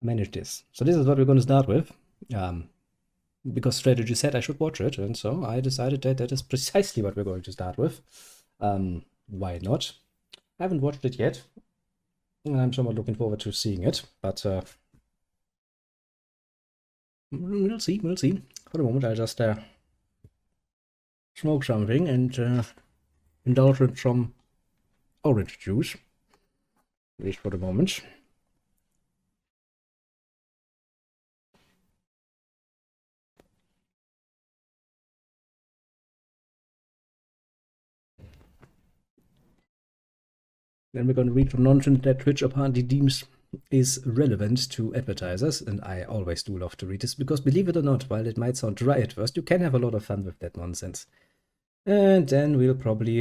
manage this. So this is what we're going to start with. Because strategy said I should watch it, and so I decided that that is precisely what we're going to start with. Why not? I haven't watched it yet, and I'm somewhat looking forward to seeing it, but we'll see, we'll see. For the moment, I'll just smoke something and indulge in some orange juice, at least for the moment. Then we're going to read from nonsense that Twitch apparently deems is relevant to advertisers, and I always do love to read this, because believe it or not, while it might sound dry at first, you can have a lot of fun with that nonsense. And then we'll probably...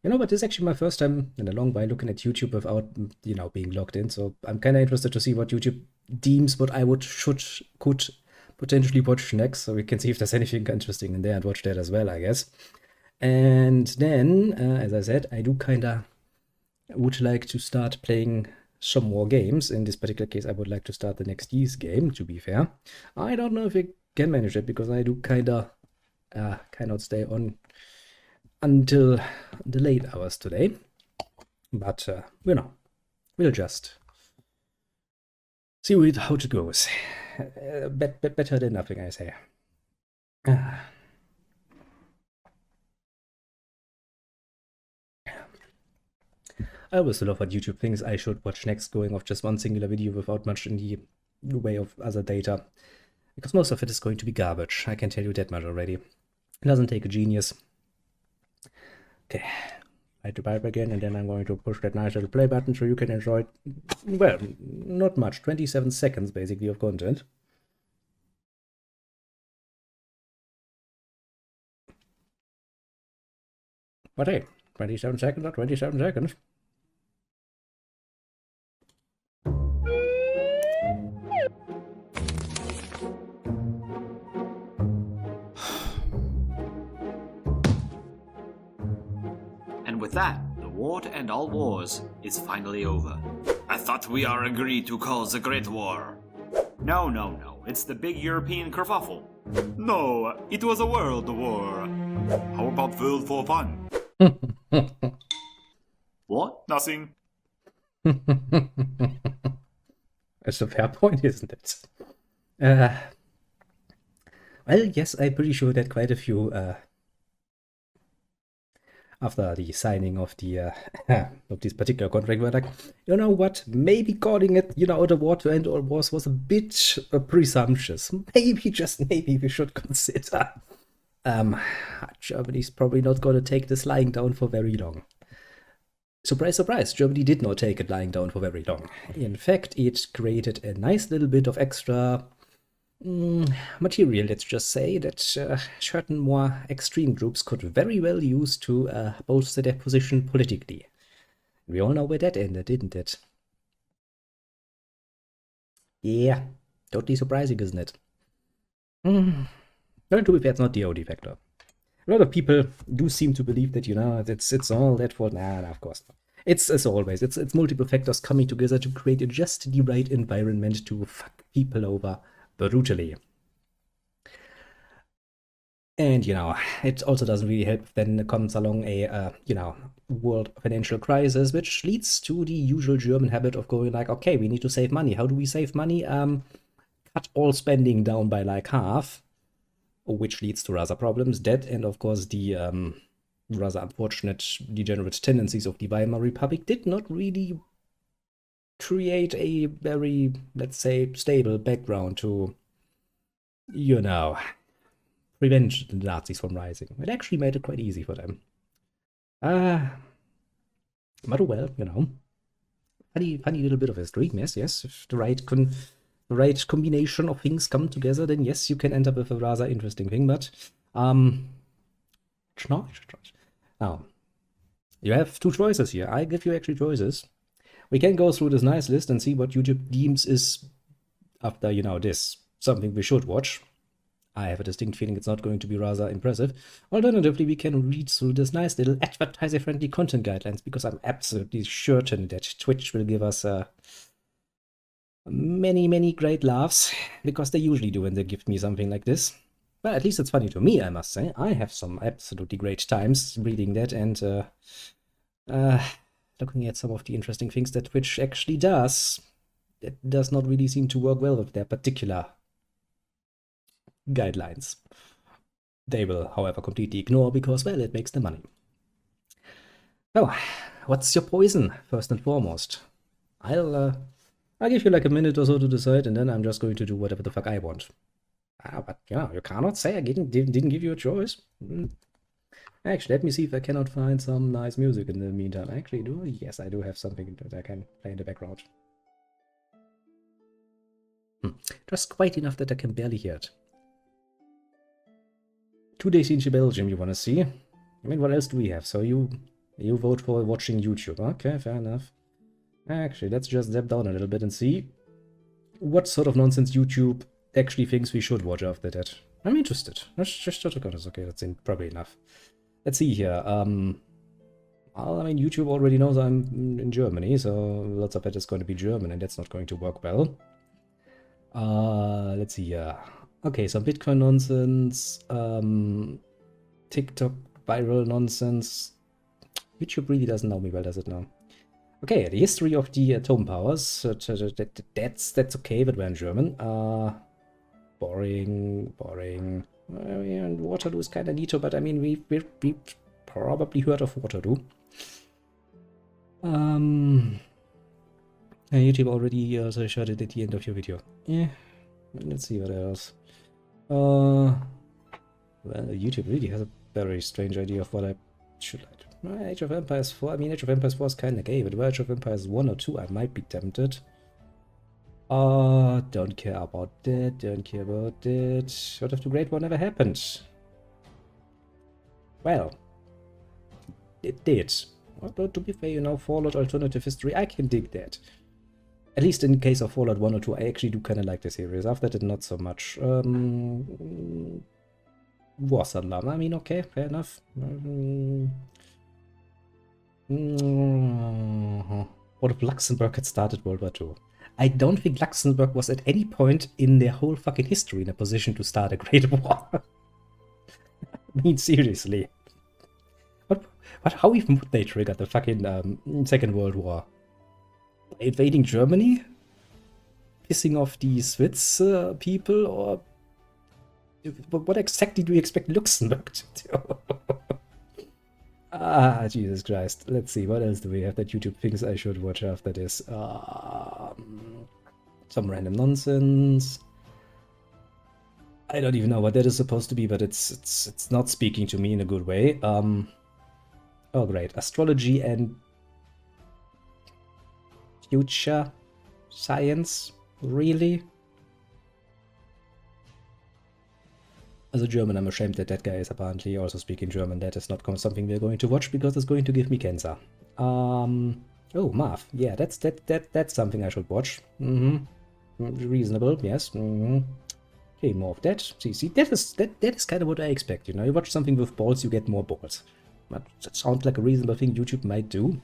You know what, this is actually my first time in a long while looking at YouTube without, you know, being logged in, so I'm kind of interested to see what YouTube deems what I could potentially watch next, so we can see if there's anything interesting in there and watch that as well, I guess. And then, as I said, I do kinda would like to start playing some more games. In this particular case, I would like to start the next Ys game, to be fair. I don't know if I can manage it, because I do kinda cannot stay on until the late hours today. But, you know, we'll just see how it goes. Better than nothing, I say. I always love what YouTube thinks I should watch next, going off just one singular video without much in the way of other data. Because most of it is going to be garbage, I can tell you that much already. It doesn't take a genius. Okay, I to pipe again, and then I'm going to push that nice little play button so you can enjoy, well, not much, 27 seconds basically of content. But hey, 27 seconds or 27 seconds. And with that, the war to end all wars is finally over. I thought we are agreed to call the Great War. No, no, no, it's the big European kerfuffle. No, it was a world war. How about world for fun? What? Nothing. That's a fair point, isn't it? Well, yes, I'm pretty sure that quite a few, after the signing of the of this particular contract, were like, you know what, maybe calling it, you know, the war to end all wars was a bit presumptuous. Maybe, just maybe, we should consider. Germany's probably not going to take this lying down for very long. Surprise, surprise, Germany did not take it lying down for very long. In fact, it created a nice little bit of extra material, let's just say, that certain more extreme groups could very well use to bolster their position politically. We all know where that ended, didn't it? Yeah, totally surprising, isn't it? Well, to be fair, it's not the only factor. A lot of people do seem to believe that, you know, it's all that for... Nah, of course not. It's as always, it's multiple factors coming together to create just the right environment to fuck people over brutally. And, you know, it also doesn't really help if then comes along a, you know, world financial crisis, which leads to the usual German habit of going like, okay, we need to save money. How do we save money? Cut all spending down by like half, which leads to rather problems, debt, and of course the rather unfortunate degenerate tendencies of the Weimar Republic did not really create a very, let's say, stable background to, you know, prevent the Nazis from rising. It actually made it quite easy for them. But well, you know, funny little bit of history. Yes. If the right combination of things come together, then yes, you can end up with a rather interesting thing. But now you have two choices here. I give you actually choices. We can go through this nice list and see what YouTube deems is, after, you know, this, something we should watch. I have a distinct feeling it's not going to be rather impressive. Alternatively, we can read through this nice little advertiser-friendly content guidelines, because I'm absolutely certain that Twitch will give us many, many great laughs, because they usually do when they give me something like this. Well, at least it's funny to me, I must say. I have some absolutely great times reading that and looking at some of the interesting things that Twitch actually does. It does not really seem to work well with their particular guidelines. They will, however, completely ignore because, well, it makes them money. Oh, what's your poison, first and foremost? I'll give you like a minute or so to decide, and then I'm just going to do whatever the fuck I want. But yeah, you cannot say I didn't give you a choice. Actually, let me see if I cannot find some nice music in the meantime. Actually, yes, I do have something that I can play in the background. Just quite enough that I can barely hear it. 2 days into Belgium, you want to see? I mean, what else do we have? So you vote for watching YouTube. Okay, fair enough. Actually, let's just zap down a little bit and see what sort of nonsense YouTube actually thinks we should watch after that. I'm interested. Just okay, that's probably enough. Let's see here. Well, I mean, YouTube already knows I'm in Germany, so lots of it is going to be German, and that's not going to work well. Let's see here. Okay, some Bitcoin nonsense, TikTok viral nonsense. YouTube really doesn't know me well, does it now? Okay, the history of the atom powers. That's okay, but we're in German. Boring. And Waterloo is kind of neato, but I mean, we probably heard of Waterloo. YouTube already showed it at the end of your video. Yeah, let's see what else. Well, YouTube really has a very strange idea of what I should like. Age of Empires 4, I mean, Age of Empires 4 is kind of gay, but Age of Empires 1 or 2, I might be tempted. Don't care about that, don't care about that. What if the Great War never happened? Well, it did. Although, to be fair, you know, Fallout Alternative History, I can dig that. At least in the case of Fallout 1 or 2, I actually do kind of like the series. After that, not so much. War Saddam, I mean, okay, fair enough. What if Luxembourg had started World War II? I don't think Luxembourg was at any point in their whole fucking history in a position to start a great war. I mean, seriously. How even would they trigger the fucking Second World War? Invading Germany? Pissing off the Swiss people? Or what exactly do you expect Luxembourg to do? Jesus Christ. Let's see, what else do we have that YouTube thinks I should watch after this? Some random nonsense. I don't even know what that is supposed to be, but it's not speaking to me in a good way. Oh great, astrology and future science? Really? As a German, I'm ashamed that that guy is apparently also speaking German. That is not something we're going to watch because it's going to give me cancer. Oh, math. Yeah, that's something I should watch. Reasonable, yes. Okay, more of that. See, that is kind of what I expect. You know, you watch something with balls, you get more balls. That sounds like a reasonable thing YouTube might do.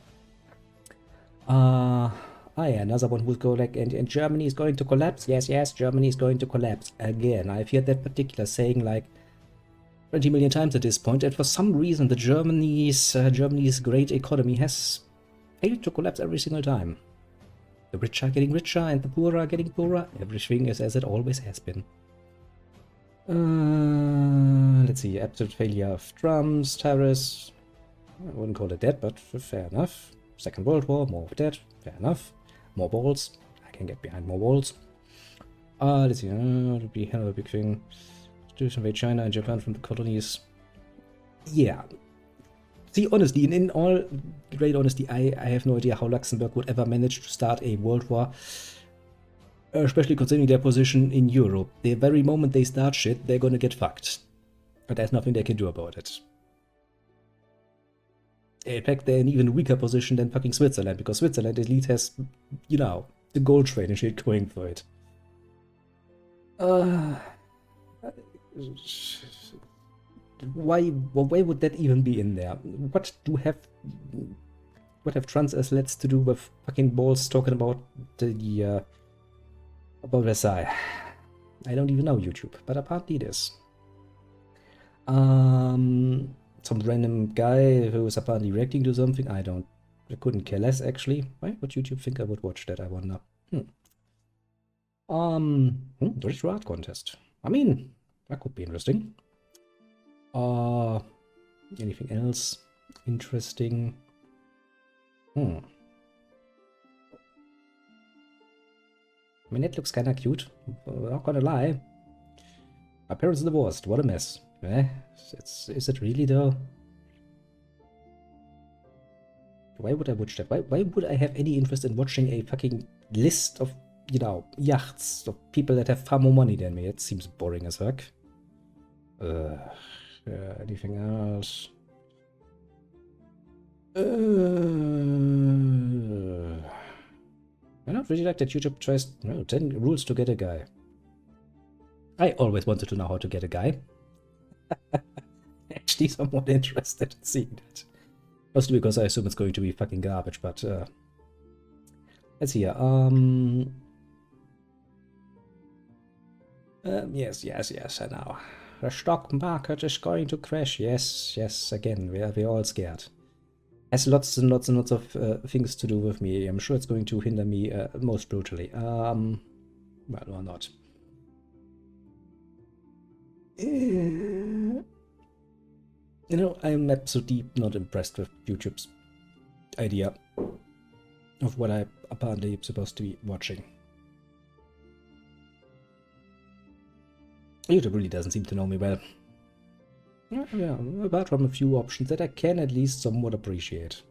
Yeah, another one who's go like, and Germany is going to collapse. Yes, Germany is going to collapse again. I've heard that particular saying like 20 million times at this point, and for some reason, the Germany's great economy has failed to collapse every single time. The rich are getting richer, and the poor are getting poorer. Everything is as it always has been. Let's see, absolute failure of Trump's tariffs. I wouldn't call it that, but fair enough. Second World War, more of that. Fair enough. More balls. I can get behind more balls. Let's see. It'll be hell of a big thing. To invade China and Japan from the colonies. Yeah. See, honestly, in all great honesty, I have no idea how Luxembourg would ever manage to start a world war. Especially considering their position in Europe. The very moment they start shit, they're gonna get fucked. But there's nothing they can do about it. In fact, they're in an even weaker position than fucking Switzerland, because Switzerland at least has, you know, the gold trade and shit going for it. Why would that even be in there? What have trans athletes to do with fucking balls talking about the About Versailles. I don't even know YouTube, but apparently it is. Some random guy who was apparently reacting to something. I couldn't care less actually. Why would YouTube think I would watch that? I wonder. British art contest. I mean, that could be interesting. Anything else interesting? I mean, it looks kinda cute. Not gonna lie. My parents are divorced. What a mess. Eh? Is it really though? Why would I watch that? Why would I have any interest in watching a fucking list of, you know, yachts of people that have far more money than me? It seems boring as fuck. Anything else? I don't really like that YouTube tries 10 rules to get a guy. I always wanted to know how to get a guy. Actually, somewhat interested in seeing that. Mostly because I assume it's going to be fucking garbage, but let's see here. Yes, I know. The stock market is going to crash. Yes, again, we're all scared. Has lots and lots and lots of things to do with me. I'm sure it's going to hinder me most brutally. Well, or not. You know, I'm absolutely not impressed with YouTube's idea of what I apparently am supposed to be watching. YouTube really doesn't seem to know me well. Yeah, apart from a few options that I can at least somewhat appreciate.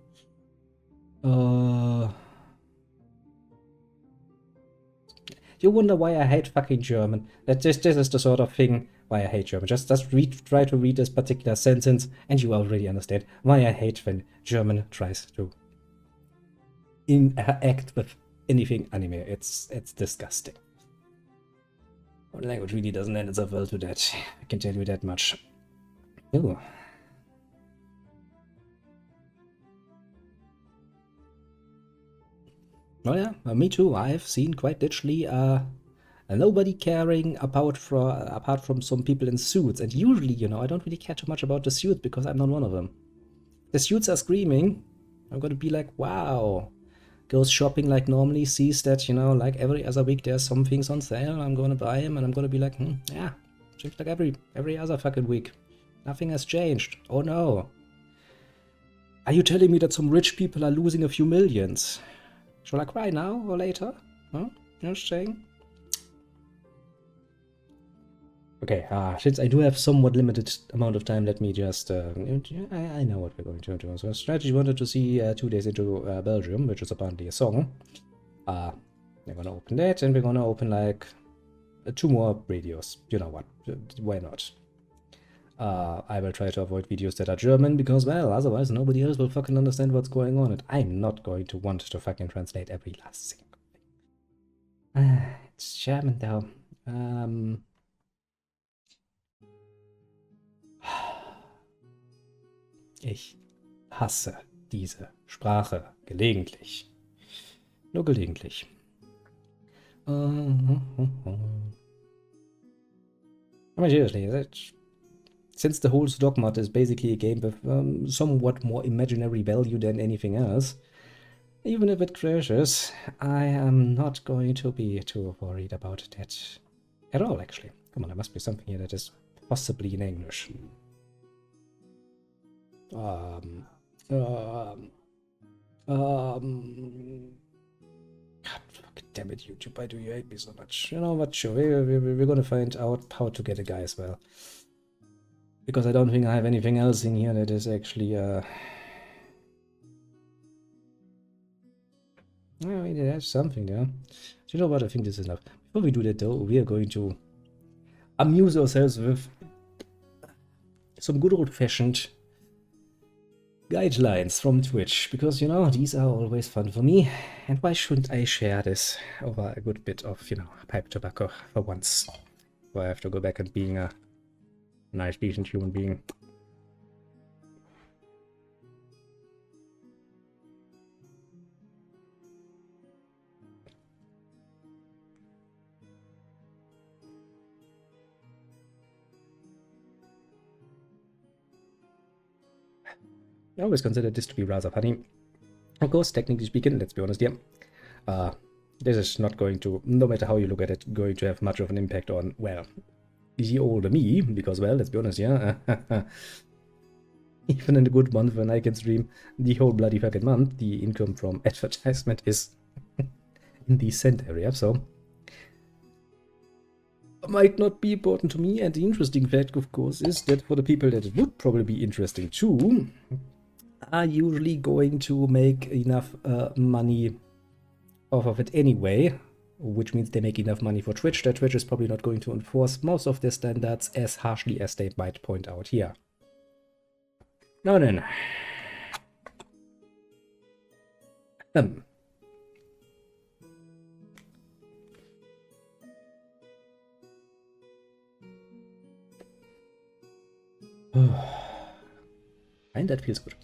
You wonder why I hate fucking German. This is the sort of thing why I hate German. Just try to read this particular sentence and you already understand why I hate when German tries to act with anything anime. It's disgusting. Our language really doesn't lend itself well to that. I can tell you that much. Ooh. Oh yeah, me too. I've seen quite literally nobody caring apart from some people in suits. And usually, you know, I don't really care too much about the suits because I'm not one of them. The suits are screaming. I'm gonna be like, wow. Goes shopping like normally, sees that, you know, like every other week there's some things on sale. I'm gonna buy them and I'm gonna be like, yeah, just like every other fucking week. Nothing has changed. Oh no. Are you telling me that some rich people are losing a few millions? Shall I cry now or later? Huh? Just saying. Okay, since I do have somewhat limited amount of time, let me just, I know what we're going to do. So strategy wanted to see 2 days into Belgium, which is apparently a song. We're gonna open that, and we're gonna open like 2 more radios. You know what, why not? I will try to avoid videos that are German, because, well, otherwise nobody else will fucking understand what's going on, and I'm not going to want to fucking translate every last single thing. It's German though. Ich hasse diese Sprache gelegentlich. Nur gelegentlich. I mean, seriously, since the whole stock market is basically a game with somewhat more imaginary value than anything else, even if it crashes, I am not going to be too worried about that at all, actually. Come on, there must be something here that is possibly in English. God fucking damn it, YouTube, why do you hate me so much? You know what, sure, we're gonna find out how to get a guy as well. Because I don't think I have anything else in here that is actually, I mean, there's something there. So you know what, I think this is enough. Before we do that though, we are going to amuse ourselves with some good old-fashioned guidelines from Twitch, because, you know, these are always fun for me, and why shouldn't I share this over a good bit of, you know, pipe tobacco for once, where I have to go back and being a nice, decent human being. I always consider this to be rather funny. Of course, technically speaking, let's be honest here, this is not going to, no matter how you look at it, going to have much of an impact on, well, the older me, because, well, let's be honest, yeah, even in a good month when I can stream the whole bloody fucking month, the income from advertisement is in the cent area, so might not be important to me. And the interesting fact, of course, is that for the people that it would probably be interesting to, are usually going to make enough money off of it anyway, which means they make enough money for Twitch that Twitch is probably not going to enforce most of their standards as harshly as they might point out here. Now then. And that feels good.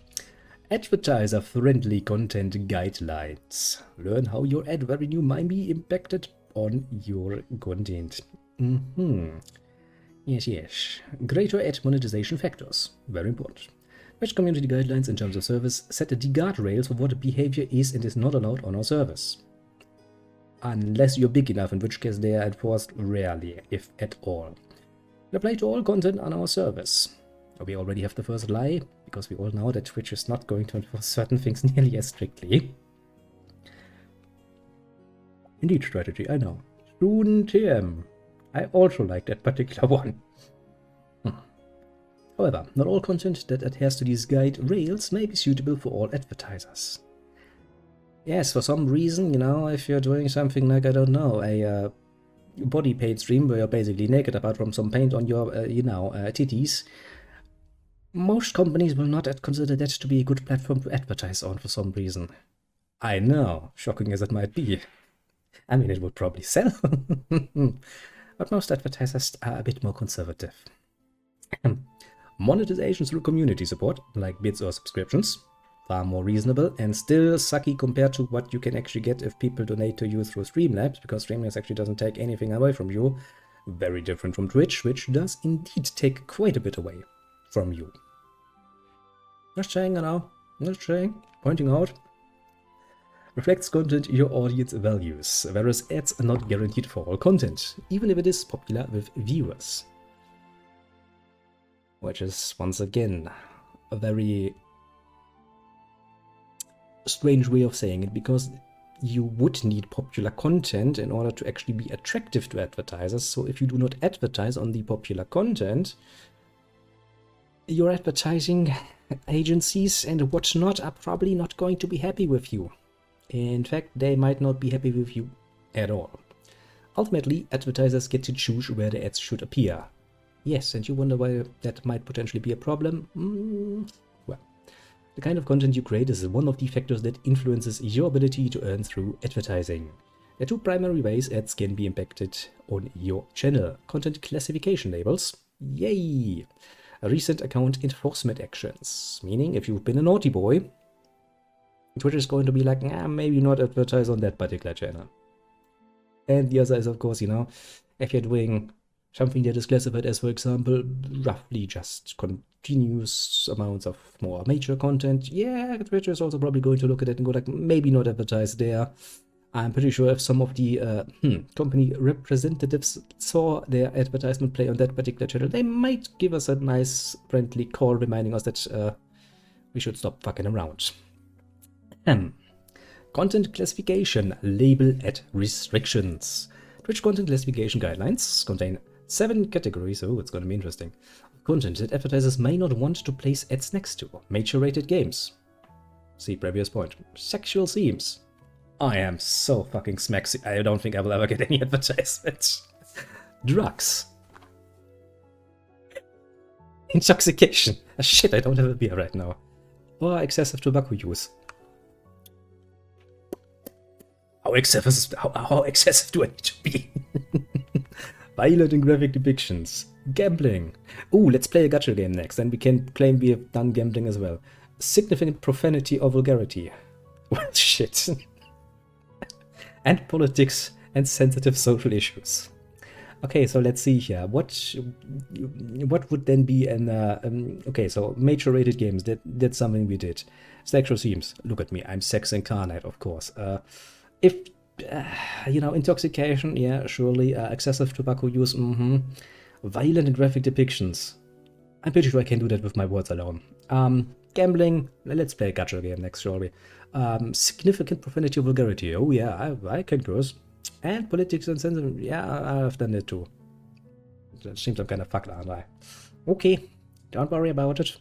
Advertiser-friendly content guidelines. Learn how your ad revenue might be impacted on your content. Yes. Greater ad monetization factors. Very important. Match community guidelines in terms of service set the guardrails for what behavior is and is not allowed on our service. Unless you're big enough, in which case they are enforced rarely, if at all. They apply to all content on our service. We already have the first lie, because we all know that Twitch is not going to enforce certain things nearly as strictly. Indeed, strategy, I know. Student TM. I also like that particular one. However, not all content that adheres to these guide rails may be suitable for all advertisers. Yes, for some reason, you know, if you're doing something like, I don't know, a body paint stream where you're basically naked apart from some paint on your, titties, most companies will not consider that to be a good platform to advertise on for some reason. I know, shocking as it might be. I mean, it would probably sell. But most advertisers are a bit more conservative. Monetization through community support, like bits or subscriptions, far more reasonable and still sucky compared to what you can actually get if people donate to you through Streamlabs, because Streamlabs actually doesn't take anything away from you. Very different from Twitch, which does indeed take quite a bit away from you. Just saying, you know, just saying, pointing out. Reflects content your audience values, whereas ads are not guaranteed for all content, even if it is popular with viewers. Which is, once again, a very strange way of saying it, because you would need popular content in order to actually be attractive to advertisers. So if you do not advertise on the popular content, your advertising agencies and whatnot are probably not going to be happy with you. In fact, they might not be happy with you at all. Ultimately, advertisers get to choose where the ads should appear. Yes, and you wonder why that might potentially be a problem? Well, the kind of content you create is one of the factors that influences your ability to earn through advertising. There are two primary ways ads can be impacted on your channel. Content classification labels. Yay! Recent account enforcement actions. Meaning, if you've been a naughty boy, Twitch is going to be like, maybe not advertise on that particular channel. And the other is, of course, you know, if you're doing something that is classified as, for example, roughly just continuous amounts of more major content, yeah, Twitch is also probably going to look at it and go like, maybe not advertise there. I'm pretty sure if some of the company representatives saw their advertisement play on that particular channel, they might give us a nice friendly call reminding us that we should stop fucking around. Content classification, label ad restrictions. Twitch content classification guidelines contain 7 categories, oh, it's going to be interesting, content that advertisers may not want to place ads next to. Major rated games. See previous point. Sexual themes. I am so fucking smacksy. I don't think I will ever get any advertisements. Drugs. Intoxication. Shit, I don't have a beer right now. Or excessive tobacco use. How excessive do I need to be? Violent and graphic depictions. Gambling. Ooh, let's play a gacha game next, then we can claim we have done gambling as well. Significant profanity or vulgarity. Well, shit. And politics and sensitive social issues. Okay, so let's see here. What would then be an okay? So major rated games. That's something we did. Sexual themes. Look at me. I'm sex incarnate, of course. If you know, intoxication. Yeah, surely. Excessive tobacco use. Violent and graphic depictions. I'm pretty sure I can do that with my words alone. Gambling. Let's play a gacha game next, surely. Significant profanity or vulgarity. Oh yeah, I can curse. And politics and censorship. Yeah, I've done it too. It seems I'm kind of fucked, aren't I? Okay, don't worry about it.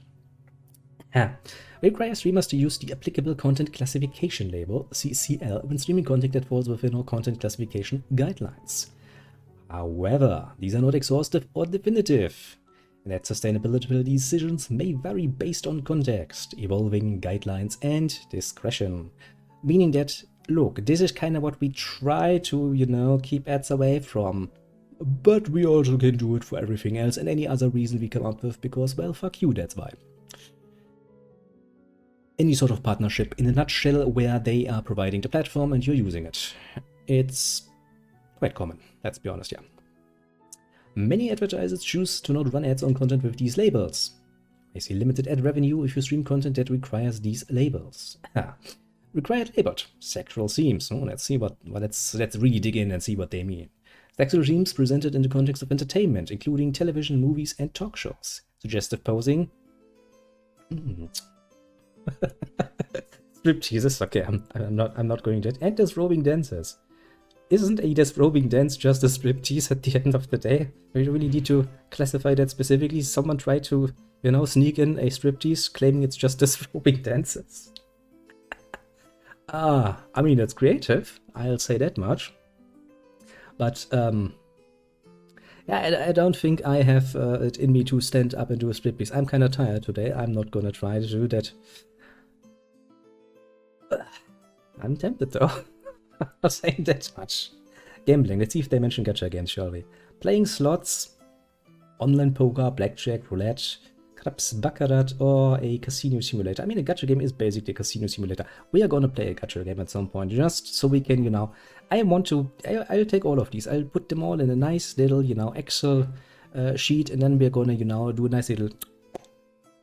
Require streamers to use the applicable content classification label, CCL, when streaming content that falls within our content classification guidelines. However, these are not exhaustive or definitive. That sustainability decisions may vary based on context, evolving guidelines, and discretion. Meaning that, look, this is kind of what we try to, you know, keep ads away from. But we also can do it for everything else and any other reason we come up with because, well, fuck you, that's why. Any sort of partnership in a nutshell where they are providing the platform and you're using it. It's quite common, let's be honest, yeah. Many advertisers choose to not run ads on content with these labels. I see limited ad revenue if you stream content that requires these labels. Required labeled sexual themes. Oh, let's see let's really dig in and see what they mean. Sexual themes presented in the context of entertainment, including television, movies, and talk shows. Suggestive posing. Stripteases. Okay, I'm not going that. And disrobing dances. Isn't a disrobing dance just a striptease at the end of the day? We really need to classify that specifically. Someone tried to, you know, sneak in a striptease claiming it's just disrobing dances. I mean, it's creative. I'll say that much. But, yeah, I don't think I have it in me to stand up and do a striptease. I'm kind of tired today. I'm not gonna try to do that. I'm tempted though. Not saying that much. Gambling. Let's see if they mention gacha games, shall we? Playing slots, online poker, blackjack, roulette, craps, baccarat, or a casino simulator. I mean, a gacha game is basically a casino simulator. We are gonna play a gacha game at some point, just so we can, you know, I'll take all of these. I'll put them all in a nice little, you know, Excel sheet, and then we're gonna, you know, do a nice little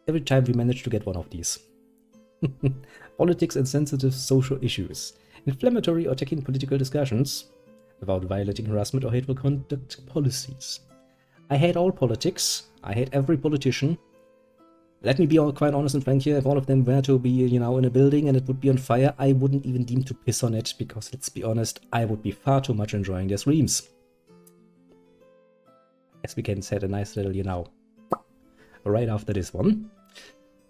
every time we manage to get one of these. Politics and sensitive social issues. Inflammatory or attacking political discussions without violating harassment or hateful conduct policies. I hate all politics. I hate every politician. Let me be quite honest and frank here. If all of them were to be, you know, in a building and it would be on fire, I wouldn't even deem to piss on it because, let's be honest, I would be far too much enjoying their screams. Yes, we can set a nice little, you know, right after this one.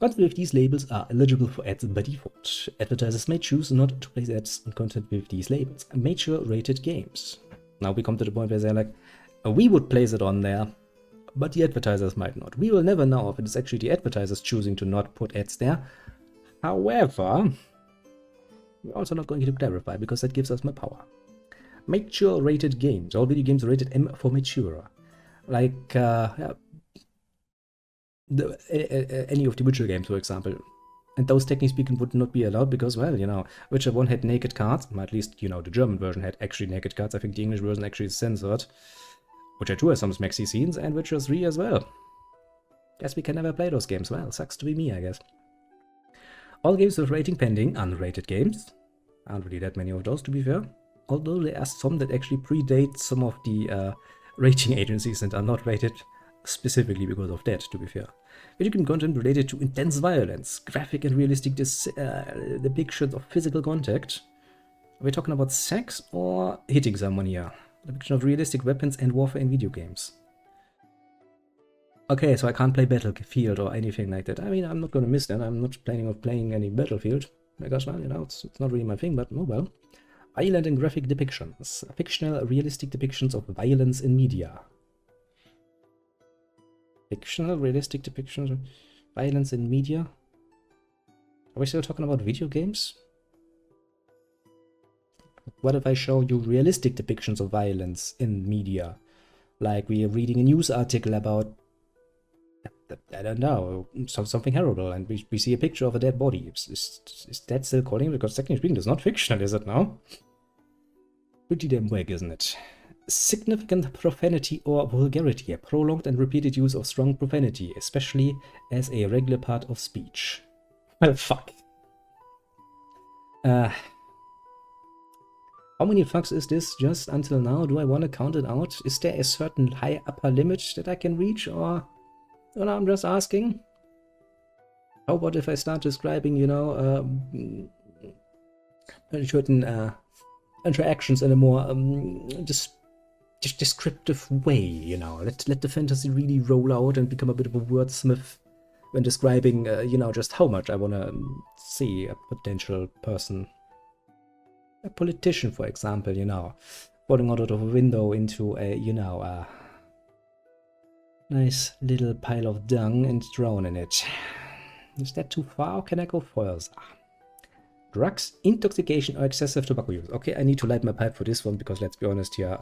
Content with these labels are eligible for ads by default. Advertisers may choose not to place ads on content with these labels. Major rated games. Now we come to the point where they're like, we would place it on there, but the advertisers might not. We will never know if it is actually the advertisers choosing to not put ads there. However, we're also not going to clarify because that gives us more power. Mature rated games. All video games are rated M for mature. Like, yeah, any of the Witcher games, for example. And those, technically speaking, would not be allowed because, well, you know, Witcher 1 had naked cards. At least, you know, the German version had actually naked cards. I think the English version actually is censored. Witcher 2 has some smexy scenes, and Witcher 3 as well. Guess we can never play those games. Well, sucks to be me, I guess. All games with rating pending, unrated games. Aren't really that many of those, to be fair. Although there are some that actually predate some of the rating agencies and are not rated specifically because of that, to be fair. Video game content related to intense violence, graphic and realistic depictions of physical contact. Are we talking about sex or hitting someone here? Depiction of realistic weapons and warfare in video games. Okay, so I can't play Battlefield or anything like that. I mean, I'm not gonna miss that. I'm not planning on playing any Battlefield. Because, well, you know, it's not really my thing, but oh well. Violent and graphic depictions. Fictional, realistic depictions of violence in media. Fictional, realistic depictions of violence in media? Are we still talking about video games? What if I show you realistic depictions of violence in media? Like we are reading a news article about, I don't know, something horrible, and we see a picture of a dead body. Is that still calling? Because technically speaking, it's not fictional, is it now? Pretty damn whack, isn't it? significant profanity or vulgarity, a prolonged and repeated use of strong profanity, especially as a regular part of speech. Well, fuck. How many fucks is this just until now? Do I want to count it out? Is there a certain high upper limit that I can reach, or well, I'm just asking? How about if I start describing, you know, certain interactions in a more descriptive way, you know? Let the fantasy really roll out and become a bit of a wordsmith when describing, you know, just how much I want to see a potential person. A politician, for example, you know, falling out of a window into a, you know, a nice little pile of dung and drown in it. Is that too far, or can I go further? Drugs, intoxication, or excessive tobacco use. Okay, I need to light my pipe for this one, because let's be honest here,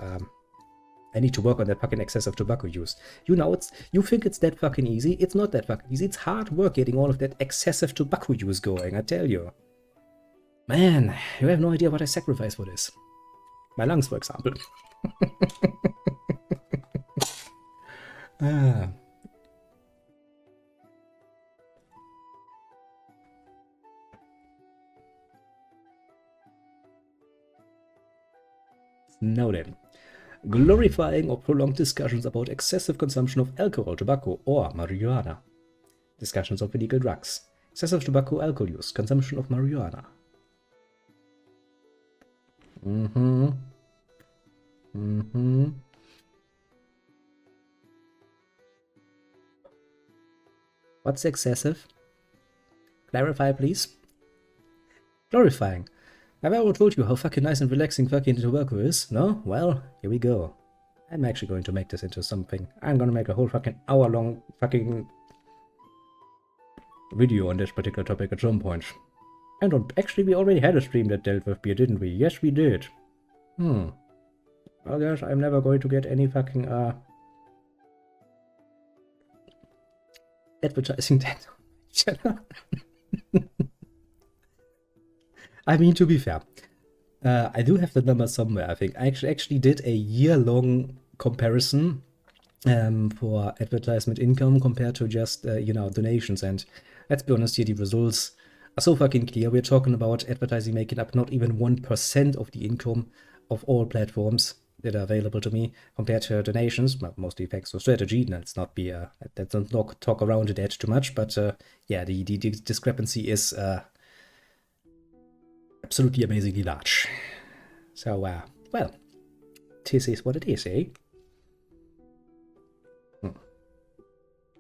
I need to work on that fucking excessive tobacco use. You know, you think it's that fucking easy? It's not that fucking easy. It's hard work getting all of that excessive tobacco use going, I tell you. Man, you have no idea what I sacrifice for this. My lungs, for example. Now then. Glorifying or prolonged discussions about excessive consumption of alcohol, tobacco, or marijuana. Discussions of illegal drugs. Excessive tobacco, alcohol use, consumption of marijuana. What's excessive? Clarify, please. Glorifying. Have I ever told you how fucking nice and relaxing fucking tobacco is? No? Well, here we go. I'm actually going to make this into something. I'm gonna make a whole fucking hour-long fucking video on this particular topic at some point. And actually, we already had a stream that dealt with beer, didn't we? Yes, we did. I guess I'm never going to get any fucking advertising that channel. I mean, to be fair, I do have the number somewhere. I think I actually did a year-long comparison for advertisement income compared to just you know, donations. And let's be honest here, the results are so fucking clear. We're talking about advertising making up not even 1% of the income of all platforms that are available to me compared to donations, mostly thanks to strategy. Let's not be let's not talk around it too much, but yeah, the discrepancy is absolutely amazingly large. So well, this is what it is, eh?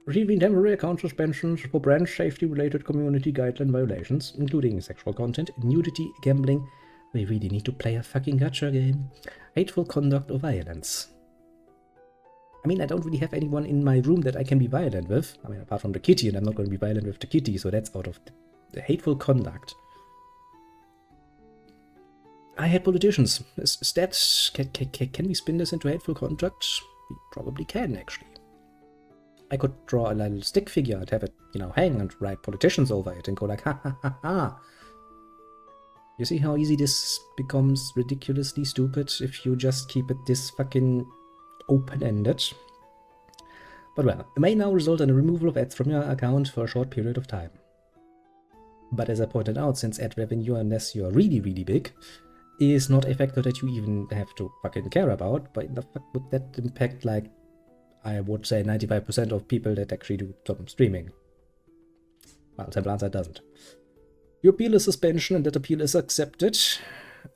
Receiving temporary account suspensions for brand safety related community guideline violations, including sexual content, nudity, gambling. We really need to play a fucking gacha game. Hateful conduct or violence. I mean, I don't really have anyone in my room that I can be violent with. I mean, apart from the kitty, and I'm not going to be violent with the kitty, so that's out of the hateful conduct. I hate politicians. Is that... Can we spin this into hateful conduct? We probably can, actually. I could draw a little stick figure and have it, you know, hang and write politicians over it and go like, ha ha ha ha. You see how easy this becomes ridiculously stupid if you just keep it this fucking open-ended? But well, it may now result in a removal of ads from your account for a short period of time. But as I pointed out, since ad revenue, unless you're really, really big, is not a factor that you even have to fucking care about, but the fuck would that impact, like, I would say 95% of people that actually do some streaming? Well, simple answer, it doesn't. Your appeal is suspension, and that appeal is accepted,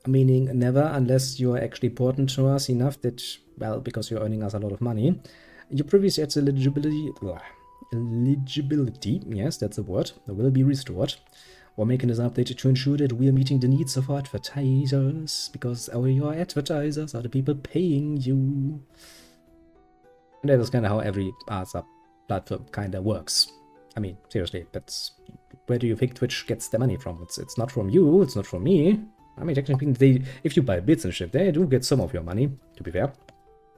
meaning never unless you're actually important to us enough that, well, because you're earning us a lot of money. Your previous ads eligibility, yes, that's a word, will be restored. Or making this update to ensure that we are meeting the needs of our advertisers, because your advertisers are the people paying you. And that is kind of how every ads platform kind of works. I mean, seriously, that's... Where do you think Twitch gets their money from? It's not from you, it's not from me. I mean, technically, if you buy bits and shit, they do get some of your money, to be fair.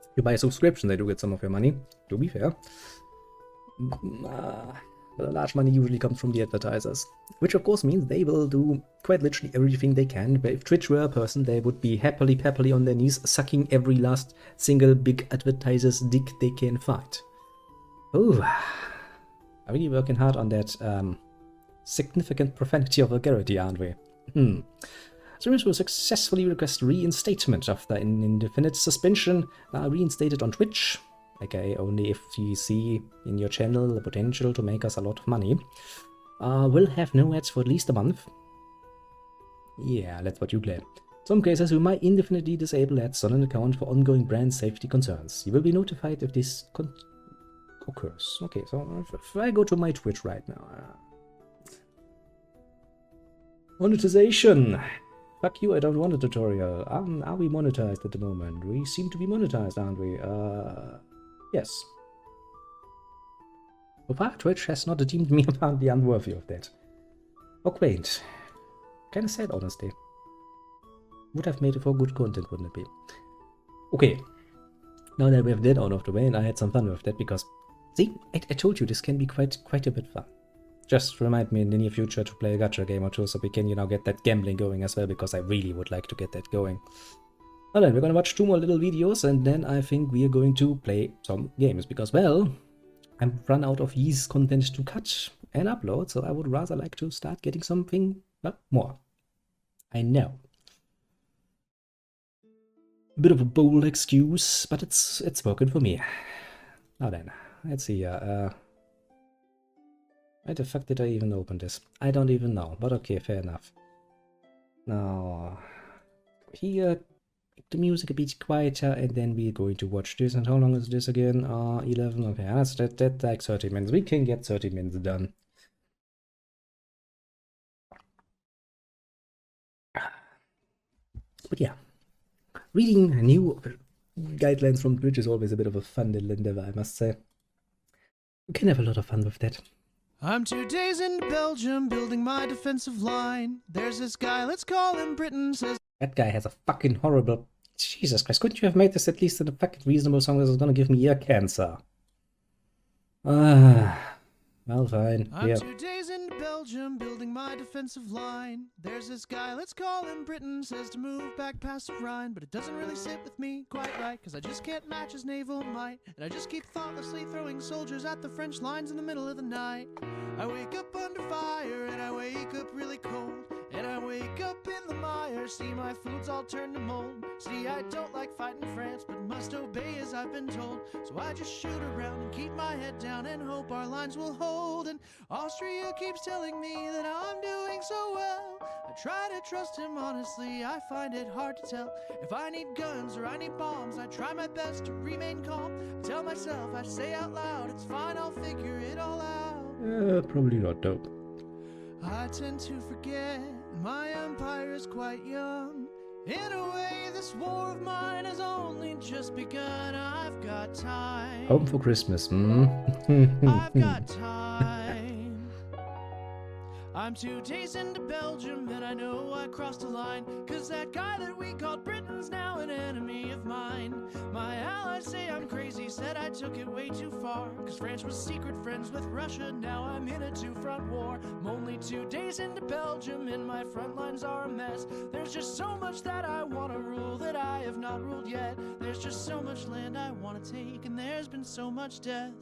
If you buy a subscription, they do get some of your money, to be fair. but a large money usually comes from the advertisers, which of course means they will do quite literally everything they can. But if Twitch were a person, they would be happily on their knees, sucking every last single big advertiser's dick they can find. Ooh, are we working hard on that significant profanity of vulgarity, aren't we? Streamers will successfully request reinstatement after an indefinite suspension are reinstated on Twitch. Okay, only if you see in your channel the potential to make us a lot of money. Will have no ads for at least a month. Yeah, that's what you claim. Some cases we might indefinitely disable ads on an account for ongoing brand safety concerns. You will be notified if this occurs. Okay, so if I go to my Twitch right now. Monetization! Fuck you, I don't want a tutorial. Are we monetized at the moment? We seem to be monetized, aren't we? Yes. So far, Twitch has not deemed me apparently unworthy of that. Or quaint. Kinda sad, honestly. Would have made it for good content, wouldn't it be? Okay. Now that we have that out of the way, and I had some fun with that, because... See, I told you this can be quite a bit fun. Just remind me in the near future to play a gacha game or two, so we can, you know, get that gambling going as well, because I really would like to get that going. Alright, we're gonna watch 2 more little videos, and then I think we are going to play some games, because, well, I'm run out of yeast content to cut and upload, so I would rather like to start getting something, well, more. I know. A bit of a bold excuse, but it's working for me. Now then, let's see here. Why the fuck did I even open this? I don't even know, but okay, fair enough. Now, here, the music a bit quieter, and then we're going to watch this. And how long is this again? 11, okay, that's like 30 minutes. We can get 30 minutes done. But yeah, reading new guidelines from Twitch is always a bit of a fun little endeavor, I must say. We can have a lot of fun with that. I'm 2 days into Belgium, building my defensive line. There's this guy, let's call him Britain, says... That guy has a fucking horrible... Jesus Christ, couldn't you have made this at least in a fucking reasonable song that was gonna give me ear cancer? Well, fine. I'm 2 days into Belgium, building my defensive line. There's this guy, let's call him Britain, says to move back past the Rhine. But it doesn't really sit with me quite right, cause I just can't match his naval might. And I just keep thoughtlessly throwing soldiers at the French lines in the middle of the night. I wake up under fire, and I wake up really cold. And I wake up in the mire, see my food's all turned to mold. See, I don't like fighting France, but must obey as I've been told. So I just shoot around and keep my head down and hope our lines will hold. And Austria keeps telling me that I'm doing so well. I try to trust him honestly, I find it hard to tell. If I need guns or I need bombs, I try my best to remain calm. I tell myself, I say out loud, it's fine, I'll figure it all out. Probably not dope. I tend to forget my empire is quite young. In a way, this war of mine has only just begun. I've got time. Home for Christmas, I've got time. I'm 2 days into Belgium and I know I crossed a line. Cause that guy that we called Britain's now an enemy of mine. My allies say I'm crazy, said I took it way too far. Cause France was secret friends with Russia, now I'm in a 2-front war. I'm only 2 days into Belgium and my front lines are a mess. There's just so much that I want to rule that I have not ruled yet. There's just so much land I want to take and there's been so much death.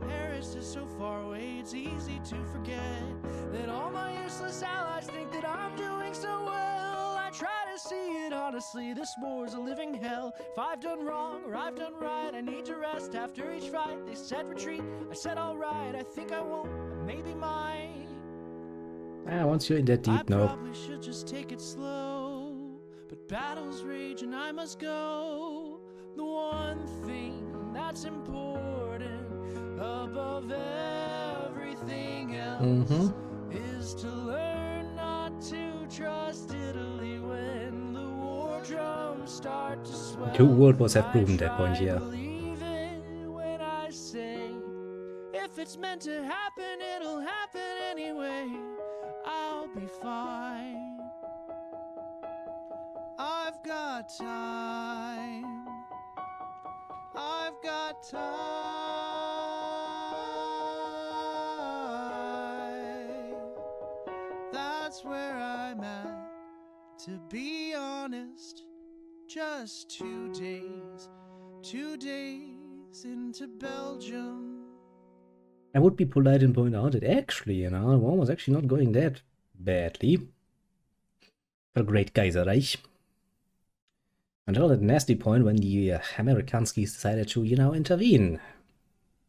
Paris is so far away, it's easy to forget that all my useless allies think that I'm doing so well. I try to see it honestly, this war's a living hell. If I've done wrong or I've done right, I need to rest after each fight. They said retreat, I said alright, I think I won't, maybe might. Once you're in that deep, no. I probably should just take it slow, but battles rage and I must go. The one thing that's important above everything else is to learn not to trust Italy when the war drums start to swell. 2 world wars have proven that point, yeah. Believe it when I say, if it's meant to happen, it'll happen anyway. I'll be fine. I've got time. I've got time. To be honest, just 2 days. 2 days into Belgium. I would be polite and point out that actually, the war was actually not going that badly for Great Kaiserreich. Until that nasty point when the Amerikanskis decided to, intervene.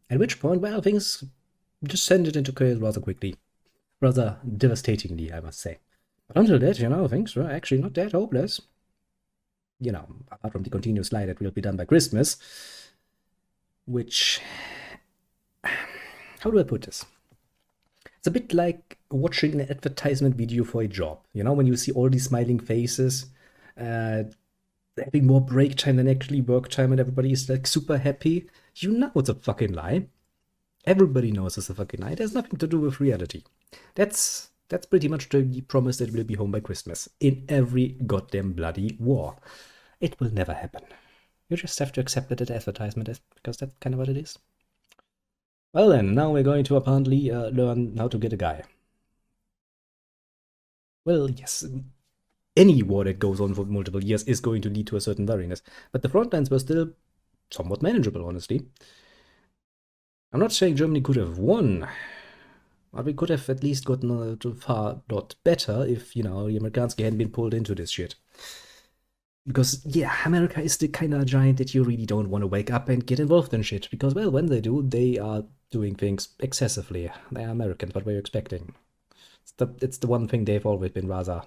At which point, well, things descended into chaos rather quickly. Rather devastatingly, I must say. But until that, things were actually not that hopeless. Apart from the continuous lie that will be done by Christmas. Which... How do I put this? It's a bit like watching an advertisement video for a job. When you see all these smiling faces, having more break time than actually work time, and everybody is like super happy. It's a fucking lie. Everybody knows it's a fucking lie. It has nothing to do with reality. That's pretty much the promise that we'll be home by Christmas. In every goddamn bloody war. It will never happen. You just have to accept that advertisement is, because that's kind of what it is. Well then, now we're going to apparently learn how to get a guy. Well, yes, any war that goes on for multiple years is going to lead to a certain weariness. But the front lines were still somewhat manageable, honestly. I'm not saying Germany could have won, but we could have at least gotten a far lot better if, the Amerikanski hadn't been pulled into this shit. Because, yeah, America is the kind of giant that you really don't want to wake up and get involved in shit. Because, well, when they do, they are doing things excessively. They are Americans, what were you expecting? It's the one thing they've always been rather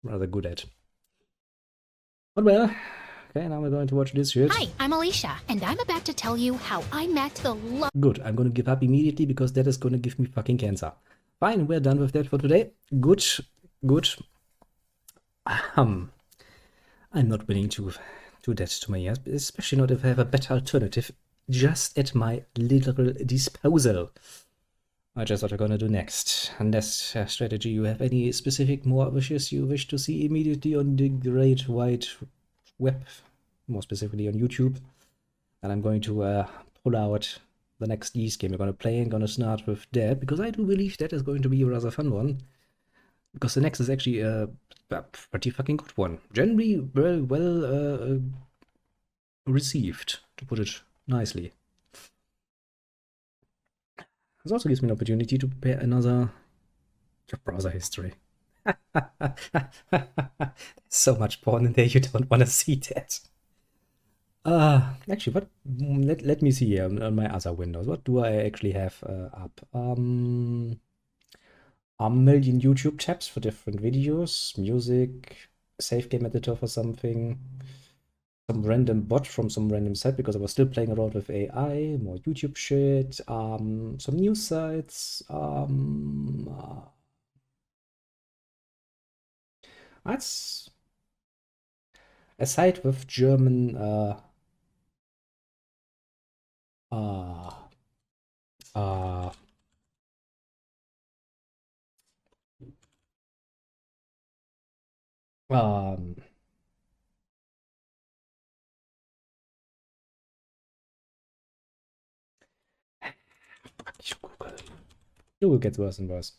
good at. But well, okay, now we're going to watch this shit. Hi, I'm Alicia, and I'm about to tell you how I met the love. Good, I'm going to give up immediately because that is going to give me fucking cancer. Fine, we're done with that for today. Good. I'm not willing to do that to my ears, especially not if I have a better alternative just at my literal disposal. Which is what we're going to do next. Unless, strategy, you have any specific more wishes you wish to see immediately on the great wide web, more specifically on YouTube. And I'm going to pull out the next Ys game we're going to play and going to start with that, because I do believe that is going to be a rather fun one. Because the next is actually a pretty fucking good one. Generally well received, to put it nicely. This also gives me an opportunity to prepare another browser history. So much porn in there, you don't want to see that. Actually, let me see here on my other windows. What do I actually have up? A million YouTube tabs for different videos, music, save game editor for something, some random bot from some random site because I was still playing around with AI, more YouTube shit, some news sites, that's a site with German Google gets worse and worse.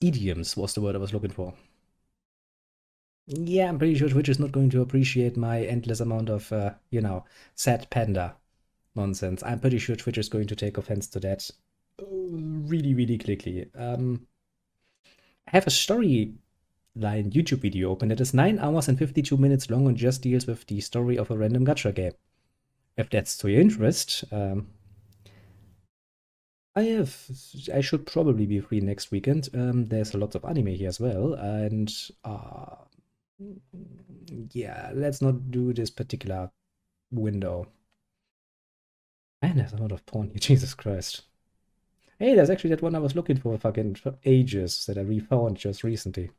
Idioms was the word I was looking for. Yeah, I'm pretty sure Twitch is not going to appreciate my endless amount of, sad panda nonsense. I'm pretty sure Twitch is going to take offense to that really, really quickly. I have a storyline YouTube video open that is 9 hours and 52 minutes long and just deals with the story of a random gacha game. If that's to your interest, I should probably be free next weekend. There's a lot of anime here as well, and yeah, let's not do this particular window. And there's a lot of porn here, Jesus Christ. Hey, there's actually that one I was looking for fucking ages that I refound just recently.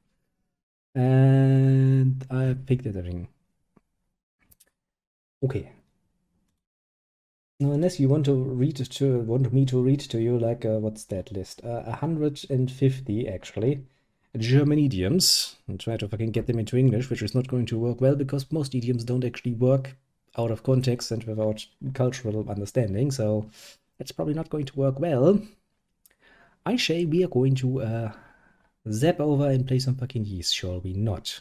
And I picked it everything. Okay. Now, unless you want me to read to you, like, what's that list? 150 actually. German idioms, and try to fucking get them into English, which is not going to work well because most idioms don't actually work out of context and without cultural understanding, so it's probably not going to work well. I say we are going to zap over and play some fucking yeast, shall we not?